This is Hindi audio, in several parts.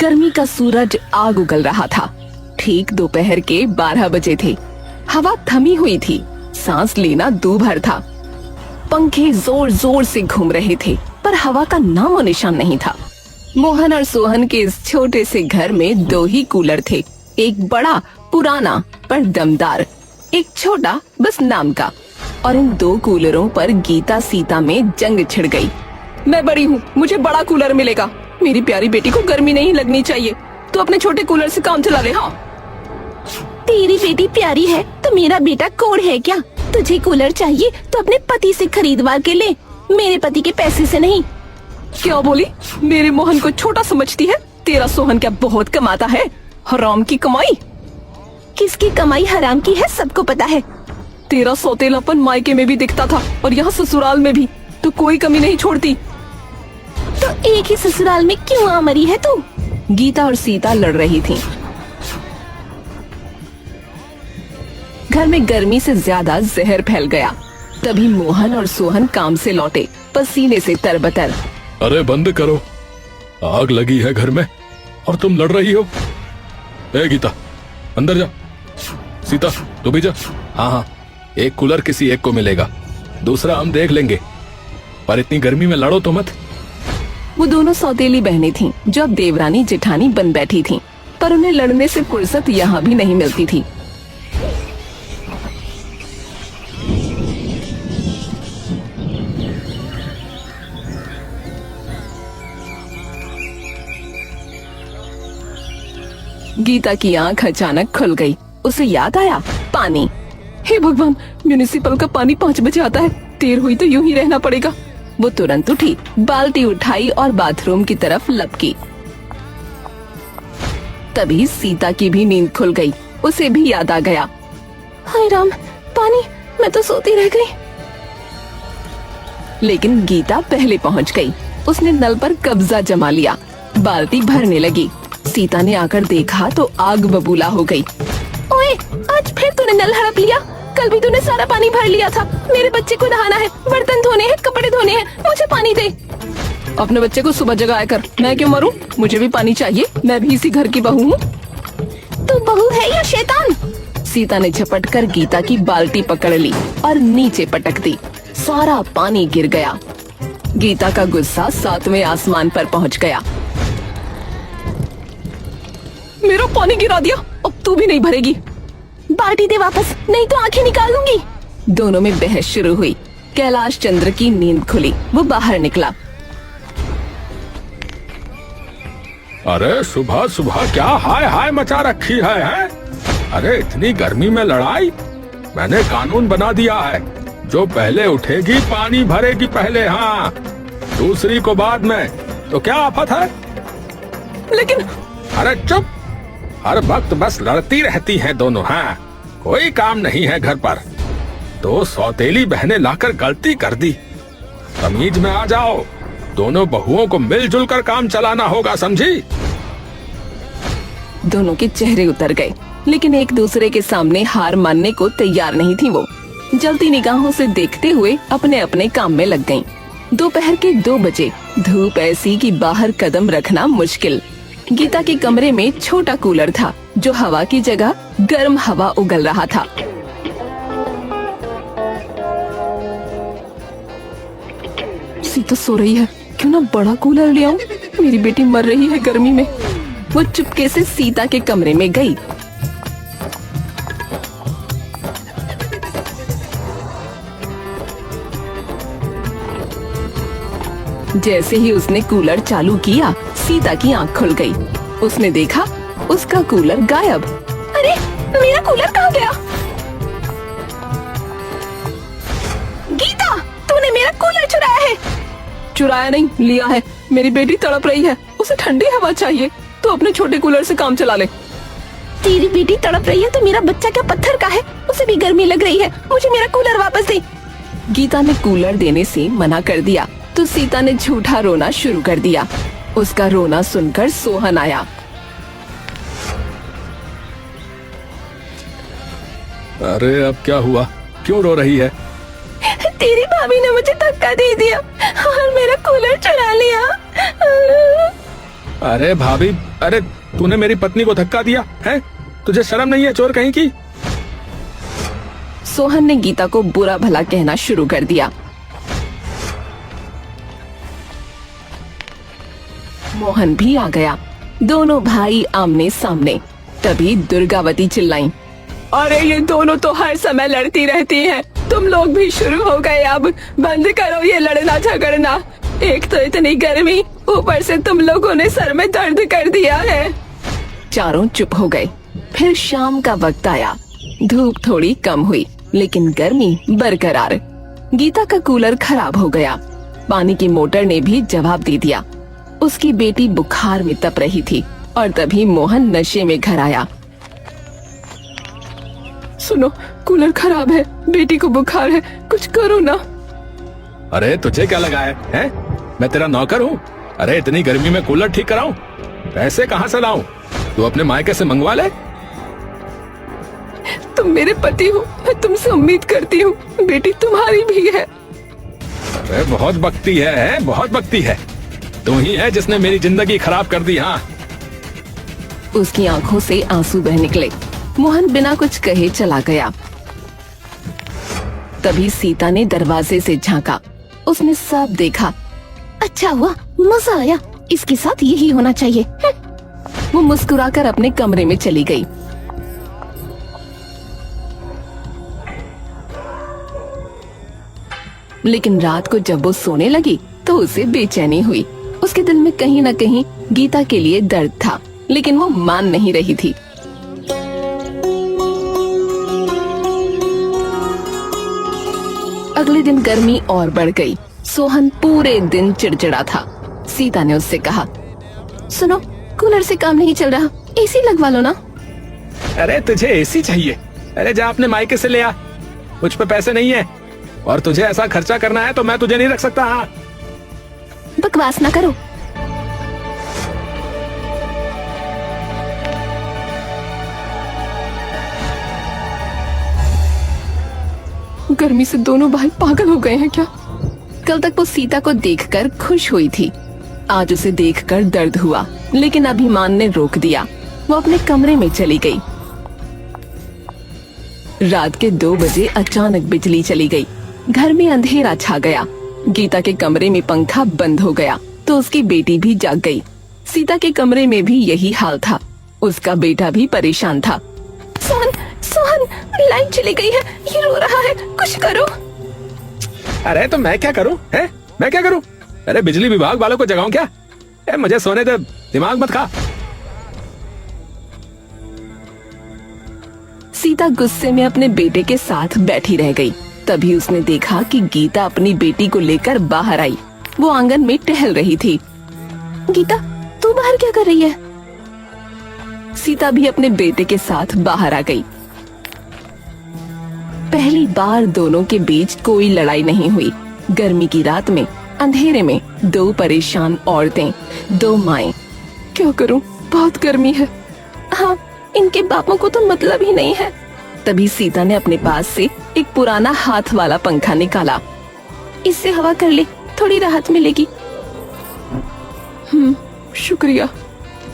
गर्मी का सूरज आग उगल रहा था। ठीक दोपहर के 12 बजे थे। हवा थमी हुई थी, सांस लेना दूभर था। पंखे जोर जोर से घूम रहे थे, पर हवा का नामो निशान नहीं था। मोहन और सोहन के इस छोटे से घर में 2 ही कूलर थे, एक बड़ा पुराना पर दमदार, एक छोटा बस नाम का। और इन 2 कूलरों पर गीता सीता में जंग छिड़ गई। मैं बड़ी हूँ, मुझे बड़ा कूलर मिलेगा। मेरी प्यारी बेटी को गर्मी नहीं लगनी चाहिए, तो अपने छोटे कूलर से काम चला ले। हाँ, तेरी बेटी प्यारी है तो मेरा बेटा कोढ़ है क्या? तुझे कूलर चाहिए तो अपने पति से खरीदवा के ले, मेरे पति के पैसे से नहीं। क्या बोली? मेरे मोहन को छोटा समझती है? तेरा सोहन क्या बहुत कमाता है? हराम की कमाई। किसकी कमाई हराम की है सबको पता है। तेरा सौतेलापन मायके में भी दिखता था और यहाँ ससुराल में भी, तो कोई कमी नहीं छोड़ती। तो एक ही ससुराल में क्यों आ मरी है तू? गीता और सीता लड़ रही थीं। घर में गर्मी से ज्यादा जहर फैल गया। तभी मोहन और सोहन काम से लौटे, पसीने से तरबतर। अरे बंद करो, आग लगी है घर में और तुम लड़ रही हो। ए गीता, अंदर जा। सीता, तू भी जा। हाँ, एक कूलर किसी एक को मिलेगा, दूसरा हम देख लेंगे, पर इतनी गर्मी में लड़ो तो मत। वो दोनों सौतेली बहनें थीं, जो अब देवरानी जेठानी बन बैठी थीं, पर उन्हें लड़ने से फुर्सत यहाँ भी नहीं मिलती थी। गीता की आंख अचानक खुल गई। उसे याद आया, पानी। हे भगवान, म्युनिसिपल का पानी 5 बजे आता है, देर हुई तो यूं ही रहना पड़ेगा। वो तुरंत उठी, बाल्टी उठाई और बाथरूम की तरफ लपकी। तभी सीता की भी नींद खुल गई। उसे भी याद आ गया, हाय राम, पानी, मैं तो सोती रह गई। लेकिन गीता पहले पहुंच गई। उसने नल पर कब्जा जमा लिया, बाल्टी भरने लगी। सीता ने आकर देखा तो आग बबूला हो गई। ओए, आज फिर तूने नल हड़प लिया? कल भी तूने सारा पानी भर लिया था। मेरे बच्चे को नहाना है, बर्तन धोने हैं, कपड़े धोने हैं, मुझे पानी दे। अपने बच्चे को सुबह जगाया कर, मैं क्यों मरूं? मुझे भी पानी चाहिए, मैं भी इसी घर की बहू हूँ। तू बहू है या शैतान? सीता ने झपट कर गीता की बाल्टी पकड़ ली और नीचे पटक दी। सारा पानी गिर गया। गीता का गुस्सा 7वें आसमान पर पहुँच गया। मेरा पानी गिरा दिया, अब तू भी नहीं भरेगी। बाल्टी दे वापस, नहीं तो आंखें निकाल दूंगी। दोनों में बहस शुरू हुई। कैलाश चंद्र की नींद खुली, वो बाहर निकला। अरे सुबह सुबह क्या हाय हाय मचा रखी है? अरे इतनी गर्मी में लड़ाई? मैंने कानून बना दिया है, जो पहले उठेगी पानी भरेगी पहले, हाँ, दूसरी को बाद में। तो क्या आफत है? लेकिन अरे चुप, हर वक्त बस लड़ती रहती हैं दोनों। हाँ, कोई काम नहीं है घर पर। 2 सौतेली बहनें लाकर गलती कर दी। तमीज में आ जाओ, दोनों बहुओं को मिलजुल कर काम चलाना होगा, समझी? दोनों के चेहरे उतर गए, लेकिन एक दूसरे के सामने हार मानने को तैयार नहीं थी। वो जलती निगाहों से देखते हुए अपने अपने काम में लग गईं। दोपहर के 2 बजे, धूप ऐसी कि बाहर कदम रखना मुश्किल। गीता के कमरे में छोटा कूलर था, जो हवा की जगह गर्म हवा उगल रहा था। सीता सो रही है, क्यों ना बड़ा कूलर ले आऊं? मेरी बेटी मर रही है गर्मी में। वो चुपके से सीता के कमरे में गई। जैसे ही उसने कूलर चालू किया, सीता की आंख खुल गई। उसने देखा उसका कूलर गायब। अरे, मेरा कूलर कहाँ गया? गीता, तूने मेरा कूलर चुराया है। चुराया नहीं, लिया है। मेरी बेटी तड़प रही है, उसे ठंडी हवा चाहिए, तो अपने छोटे कूलर से काम चला ले। तेरी बेटी तड़प रही है तो मेरा बच्चा क्या पत्थर का है? उसे भी गर्मी लग रही है, मुझे मेरा कूलर वापस दे। गीता ने कूलर देने से मना कर दिया, तो सीता ने झूठा रोना शुरू कर दिया। उसका रोना सुनकर सोहन आया। अरे अब क्या हुआ, क्यों रो रही है? तेरी भाभी ने मुझे धक्का दे दिया और मेरा कूलर चुरा लिया। अरे भाभी, अरे तूने मेरी पत्नी को धक्का दिया है? तुझे शर्म नहीं है चोर कहीं की? सोहन ने गीता को बुरा भला कहना शुरू कर दिया। मोहन भी आ गया। दोनों भाई आमने सामने। तभी दुर्गावती चिल्लाई, अरे ये दोनों तो हर समय लड़ती रहती हैं। तुम लोग भी शुरू हो गए, अब बंद करो ये लड़ना झगड़ना। एक तो इतनी गर्मी, ऊपर से तुम लोगों ने सर में दर्द कर दिया है। चारों चुप हो गए। फिर शाम का वक्त आया। धूप थोड़ी कम हुई, लेकिन गर्मी बरकरार। गीता का कूलर खराब हो गया। पानी की मोटर ने भी जवाब दे दिया। उसकी बेटी बुखार में तप रही थी और तभी मोहन नशे में घर आया। सुनो, कूलर खराब है, बेटी को बुखार है, कुछ करो ना। अरे तुझे क्या लगा है? मैं तेरा नौकर हूँ? अरे इतनी गर्मी में कूलर ठीक कराऊं? पैसे कहाँ से लाऊं? तू अपने मायके से मंगवा ले। तुम मेरे पति हो, मैं तुमसे उम्मीद करती हूँ, बेटी तुम्हारी भी है। अरे बहुत बकती है, बहुत बकती है। तू ही है जिसने मेरी जिंदगी खराब कर दी। हाँ। उसकी आंखों से आंसू बह निकले। मोहन बिना कुछ कहे चला गया। तभी सीता ने दरवाजे से झांका। उसने सब देखा। अच्छा हुआ, मजा आया, इसके साथ यही होना चाहिए। वो मुस्कुराकर अपने कमरे में चली गई। लेकिन रात को जब वो सोने लगी तो उसे बेचैनी हुई। उसके दिल में कहीं न कहीं गीता के लिए दर्द था, लेकिन वो मान नहीं रही थी। अगले दिन गर्मी और बढ़ गई। सोहन पूरे दिन चिड़चिड़ा था। सीता ने उससे कहा, सुनो, कूलर से काम नहीं चल रहा, एसी लगवा लो ना। अरे तुझे एसी चाहिए? अरे जा अपने मायके से ले आ। मुझ पे पैसे नहीं है और तुझे ऐसा खर्चा करना है तो मैं तुझे नहीं रख सकता। हाँ। बकवास ना करो। गर्मी से दोनों भाई पागल हो गए हैं क्या? कल तक वो सीता को देखकर खुश हुई थी। आज उसे देखकर दर्द हुआ, लेकिन अभिमान ने रोक दिया। वो अपने कमरे में चली गई। रात के 2 बजे अचानक बिजली चली गई। घर में अंधेरा छा गया। गीता के कमरे में पंखा बंद हो गया तो उसकी बेटी भी जाग गई। सीता के कमरे में भी यही हाल था। उसका बेटा भी परेशान था। सोहन, सोहन, लाइन चली गई है, ये रो रहा है, कुछ करो। अरे तो मैं क्या करूं? है? मैं क्या करूं? अरे बिजली विभाग वालों को जगाऊं क्या? मुझे सोने दे, दिमाग मत खा। सीता गुस्से में अपने बेटे के साथ बैठी रह गई। तभी उसने देखा कि गीता अपनी बेटी को लेकर बाहर आई। वो आंगन में टहल रही थी। गीता, तू बाहर क्या कर रही है? सीता भी अपने बेटे के साथ बाहर आ गई। पहली बार दोनों के बीच कोई लड़ाई नहीं हुई। गर्मी की रात में अंधेरे में 2 परेशान औरतें, 2 माएं। क्या करूं, बहुत गर्मी है। हाँ, इनके बापों को तो मतलब ही नहीं है। तभी सीता ने अपने पास से एक पुराना हाथ वाला पंखा निकाला। इससे हवा कर ले, थोड़ी राहत मिलेगी। शुक्रिया।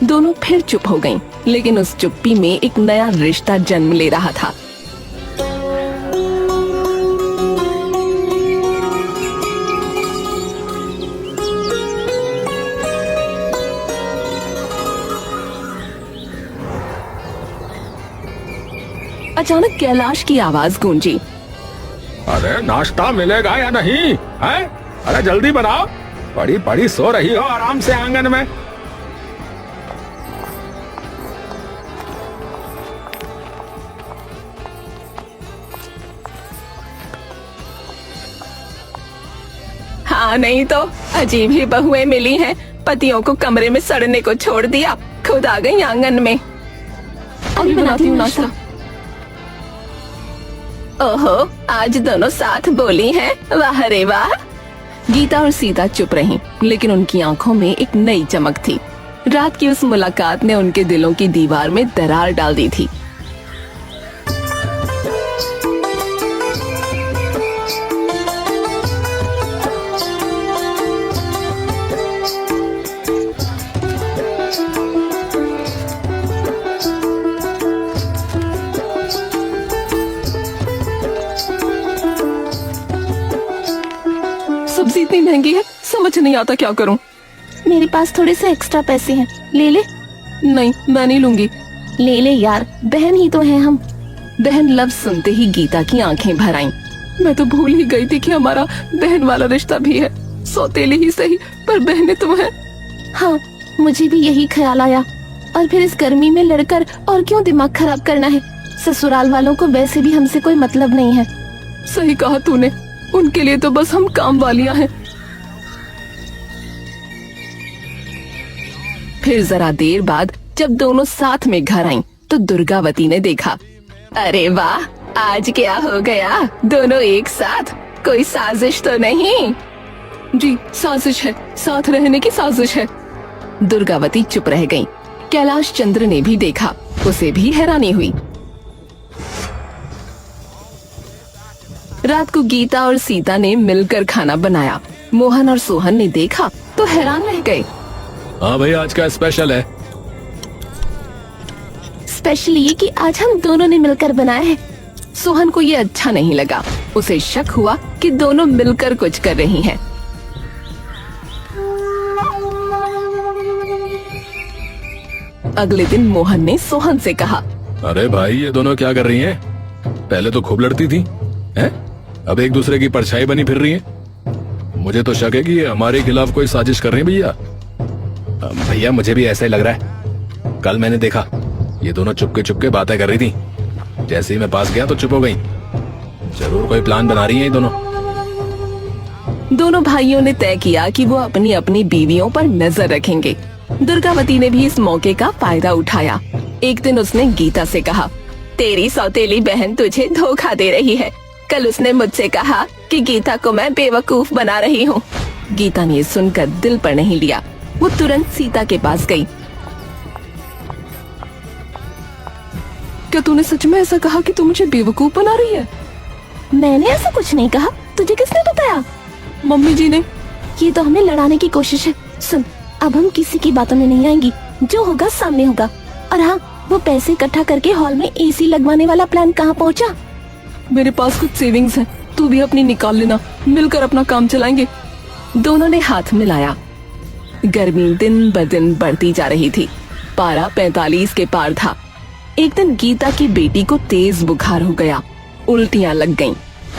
दोनों फिर चुप हो गईं, लेकिन उस चुप्पी में एक नया रिश्ता जन्म ले रहा था। अचानक कैलाश की आवाज गूंजी। अरे नाश्ता मिलेगा या नहीं है? अरे जल्दी बनाओ, पड़ी पड़ी सो रही हो आराम से आंगन में। हाँ नहीं तो अजीब ही बहुएं मिली हैं। पतियों को कमरे में सड़ने को छोड़ दिया, खुद आ गई आंगन में। अभी बनाती हूँ नाश्ता। ओहो, आज दोनों साथ बोली हैं, वाह रे वाह। गीता और सीता चुप रहीं, लेकिन उनकी आंखों में एक नई चमक थी। रात की उस मुलाकात ने उनके दिलों की दीवार में दरार डाल दी थी। महंगी है, समझ नहीं आता क्या करूं। मेरे पास थोड़े से एक्स्ट्रा पैसे हैं, ले ले। नहीं, मैं नहीं लूंगी। ले ले यार, बहन ही तो है हम। बहन लफ्ज सुनते ही गीता की आंखें भर आईं। मैं तो भूल ही गई थी कि हमारा बहन वाला रिश्ता भी है। सौतेली ही सही, पर बहनें तो हैं। हाँ, मुझे भी यही ख्याल आया। और फिर इस गर्मी में लड़कर और क्यों दिमाग खराब करना है। ससुराल वालों को वैसे भी हमसे कोई मतलब नहीं है। सही कहा तूने, उनके लिए तो बस हम काम वालियां हैं। फिर जरा देर बाद जब दोनों साथ में घर आईं, तो दुर्गावती ने देखा। अरे वाह, आज क्या हो गया, दोनों एक साथ? कोई साजिश तो नहीं? जी साजिश है, साथ रहने की साजिश है। दुर्गावती चुप रह गईं। कैलाश चंद्र ने भी देखा, उसे भी हैरानी हुई। रात को गीता और सीता ने मिलकर खाना बनाया। मोहन और सोहन ने देखा तो हैरान रह गए। हाँ भाई, आज क्या स्पेशल है? स्पेशल ये कि आज हम दोनों ने मिलकर बनाया है। सोहन को ये अच्छा नहीं लगा। उसे शक हुआ कि दोनों मिलकर कुछ कर रही हैं। अगले दिन मोहन ने सोहन से कहा, अरे भाई, ये दोनों क्या कर रही हैं? पहले तो खूब लड़ती थी, हैं? अब एक दूसरे की परछाई बनी फिर रही हैं। मुझे तो शक है कि ये हमारे खिलाफ कोई साजिश कर रही हैं भैया। भैया, मुझे भी ऐसा ही लग रहा है। कल मैंने देखा ये दोनों चुपके बातें कर रही थी। जैसे ही मैं पास गया तो चुप हो गई। जरूर कोई प्लान बना रही हैं ये दोनों। दोनों भाइयों ने तय किया कि वो अपनी अपनी बीवियों पर नजर रखेंगे। दुर्गावती ने भी इस मौके का फायदा उठाया। एक दिन उसने गीता से कहा, तेरी सौतेली बहन तुझे धोखा दे रही है। कल उसने मुझसे कहा कि गीता को मैं बेवकूफ बना रही हूँ। गीता ने सुनकर दिल पर नहीं लिया। वो तुरंत सीता के पास गई। क्या तूने सच में ऐसा कहा कि तू मुझे बेवकूफ बना रही है? मैंने ऐसा कुछ नहीं कहा। तुझे किसने बताया? मम्मी जी ने। ये तो हमें लड़ाने की कोशिश है। सुन, अब हम किसी की बातों में नहीं आएंगी। जो होगा सामने होगा। और हाँ, वो पैसे इकट्ठा करके हॉल में एसी लगवाने वाला प्लान कहाँ पहुँचा? मेरे पास कुछ सेविंग्स हैं, तू भी अपनी निकाल लेना। मिलकर अपना काम चलाएंगे। दोनों ने हाथ मिलाया। गर्मी दिन ब दिन बढ़ती जा रही थी। पारा 45 के पार था। एक दिन गीता की बेटी को तेज बुखार हो गया। उल्टियां लग गईं।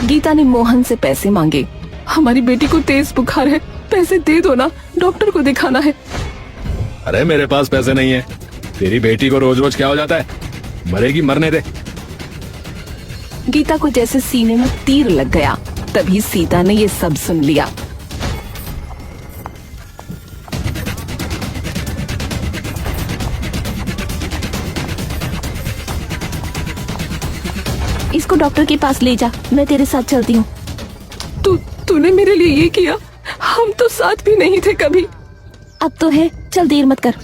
गीता ने मोहन से पैसे मांगे। हमारी बेटी को तेज बुखार है, पैसे दे दो ना, डॉक्टर को दिखाना है। अरे मेरे पास पैसे नहीं है। तेरी बेटी को रोज रोज क्या हो जाता है? मरेगी, मरने दे। गीता को जैसे सीने में तीर लग गया। तभी सीता ने ये सब सुन लिया। इसको डॉक्टर के पास ले जा, मैं तेरे साथ चलती हूँ। तूने मेरे लिए ये किया? हम तो साथ भी नहीं थे कभी। अब तो है, चल देर मत कर।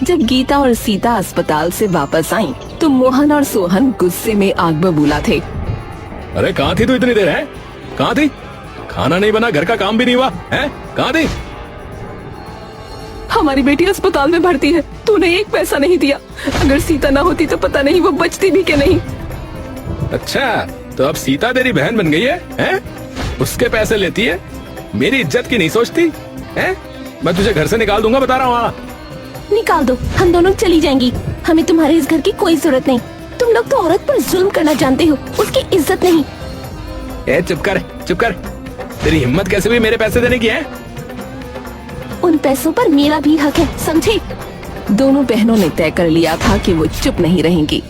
जब गीता और सीता अस्पताल से वापस आईं, तो मोहन और सोहन गुस्से में आग बबूला थे। अरे कहाँ थी तू इतनी देर? है कहाँ थी? खाना नहीं बना, घर का काम भी नहीं हुआ है? कहाँ थी? हमारी बेटी अस्पताल में भर्ती है, तूने एक पैसा नहीं दिया। अगर सीता ना होती तो पता नहीं वो बचती भी कि नहीं। अच्छा, तो अब सीता तेरी बहन बन गई है, हैं? उसके पैसे लेती है, मेरी इज्जत की नहीं सोचती है? मैं तुझे घर से निकाल दूंगा, बता रहा हूँ। निकाल दो, हम दोनों चली जाएंगी। हमें तुम्हारे इस घर की कोई जरूरत नहीं। तुम लोग तो औरत पर जुल्म करना जानते हो, उसकी इज्जत नहीं। ए, चुप कर, चुप कर। तेरी हिम्मत कैसे हुई मेरे पैसे देने की है? उन पैसों पर मेरा भी हक है, समझे? दोनों बहनों ने तय कर लिया था कि वो चुप नहीं रहेंगी।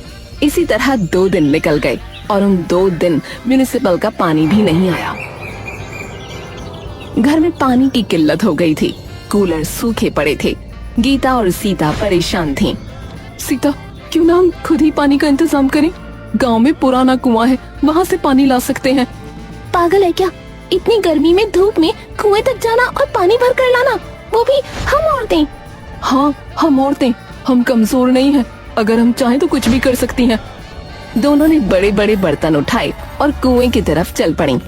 इसी तरह 2 दिन निकल गए और उन 2 दिन म्युनिसिपल का पानी भी नहीं आया। घर में पानी की किल्लत हो गई थी। कूलर सूखे पड़े थे। गीता और सीता परेशान थीं। सीता, क्यों ना हम खुद ही पानी का इंतजाम करें? गांव में पुराना कुआं है, वहाँ से पानी ला सकते हैं। पागल है क्या? इतनी गर्मी में धूप में कुएं तक जाना और पानी भर कर लाना, वो भी हम औरतें। हाँ, हम औरतें, हम कमजोर नहीं हैं। अगर हम चाहें तो कुछ भी कर सकती हैं। दोनों ने बड़े बड़े बर्तन उठाए और कुएं की तरफ चल पड़ी।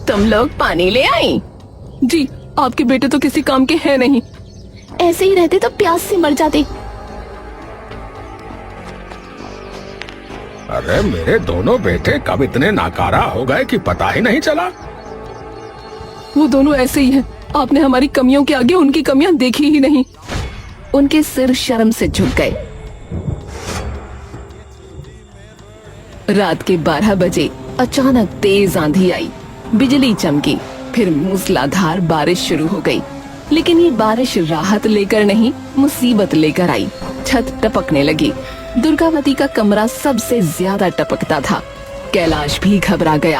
तुम लोग पानी ले आई? जी, आपके बेटे तो किसी काम के हैं नहीं। ऐसे ही रहते तो प्यास से मर जाते। अरे मेरे दोनों बेटे कब इतने नाकारा हो गए कि पता ही नहीं चला। वो दोनों ऐसे ही हैं। आपने हमारी कमियों के आगे उनकी कमियां देखी ही नहीं। उनके सिर शर्म से झुक गए। रात के 12 बजे अचानक तेज आंधी आई, बिजली चमकी, फिर मूसलाधार बारिश शुरू हो गई। लेकिन ये बारिश राहत लेकर नहीं, मुसीबत लेकर आई। छत टपकने लगी। दुर्गावती का कमरा सबसे ज्यादा टपकता था। कैलाश भी घबरा गया।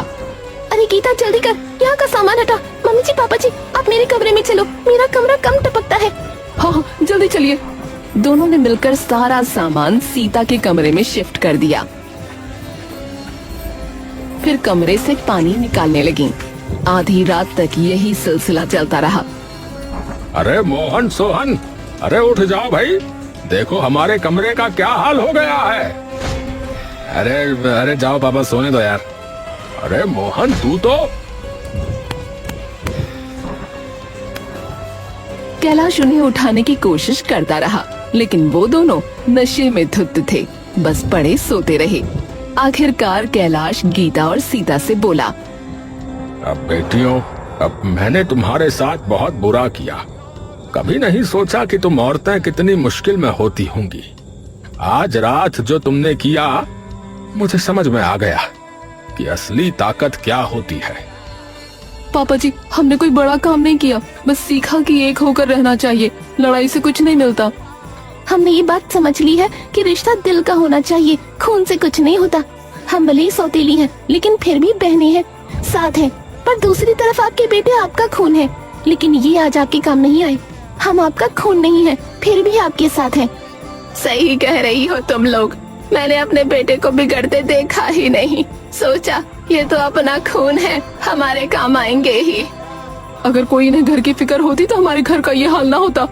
अरे गीता जल्दी कर, यहाँ का सामान हटा। मम्मी जी, पापा जी, आप मेरे कमरे में चलो, मेरा कमरा कम टपकता है। हाँ, जल्दी चलिए। दोनों ने मिलकर सारा सामान सीता के कमरे में शिफ्ट कर दिया। फिर कमरे से पानी निकालने लगी। आधी रात तक यही सिलसिला चलता रहा। अरे मोहन सोहन, अरे उठ जाओ भाई, देखो हमारे कमरे का क्या हाल हो गया है। अरे जाओ पापा, सोने दो यार। अरे मोहन तू तो। कैलाश उन्हें उठाने की कोशिश करता रहा, लेकिन वो दोनों नशे में धुत थे, बस पड़े सोते रहे। आखिरकार कैलाश गीता और सीता से बोला, अब बेटियों, अब मैंने तुम्हारे साथ बहुत बुरा किया। कभी नहीं सोचा कि तुम औरतें कितनी मुश्किल में होती होंगी। आज रात जो तुमने किया, मुझे समझ में आ गया कि असली ताकत क्या होती है। पापा जी, हमने कोई बड़ा काम नहीं किया, बस सीखा कि एक होकर रहना चाहिए, लड़ाई से कुछ नहीं मिलता। हमने ये बात समझ ली है कि रिश्ता दिल का होना चाहिए, खून से कुछ नहीं होता। हम भले ही सौतेली हैं, लेकिन फिर भी बहनें हैं, साथ हैं। पर दूसरी तरफ आपके बेटे आपका खून है, लेकिन ये आज आपके काम नहीं आए। हम आपका खून नहीं है, फिर भी आपके साथ हैं। सही कह रही हो तुम लोग। मैंने अपने बेटे को बिगड़ते देखा ही नहीं। सोचा ये तो अपना खून है, हमारे काम आएंगे ही। अगर कोई इन्हें घर की फिक्र होती तो हमारे घर का ये हाल ना होता।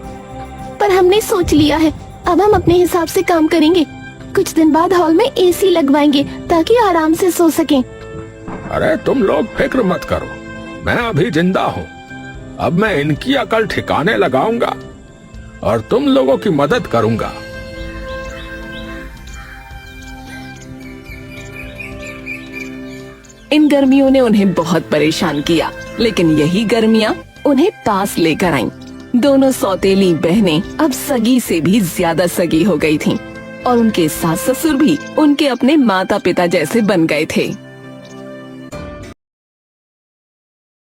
पर हमने सोच लिया है, अब हम अपने हिसाब से काम करेंगे। कुछ दिन बाद हॉल में एसी लगवाएंगे ताकि आराम से सो सकें। अरे तुम लोग फिक्र मत करो, मैं अभी जिंदा हूँ। अब मैं इनकी अकल ठिकाने लगाऊंगा और तुम लोगों की मदद करूंगा। इन गर्मियों ने उन्हें बहुत परेशान किया, लेकिन यही गर्मियाँ उन्हें पास लेकर आईं। दोनों सौतेली बहनें अब सगी से भी ज्यादा सगी हो गई थीं और उनके सास ससुर भी उनके अपने माता पिता जैसे बन गए थे।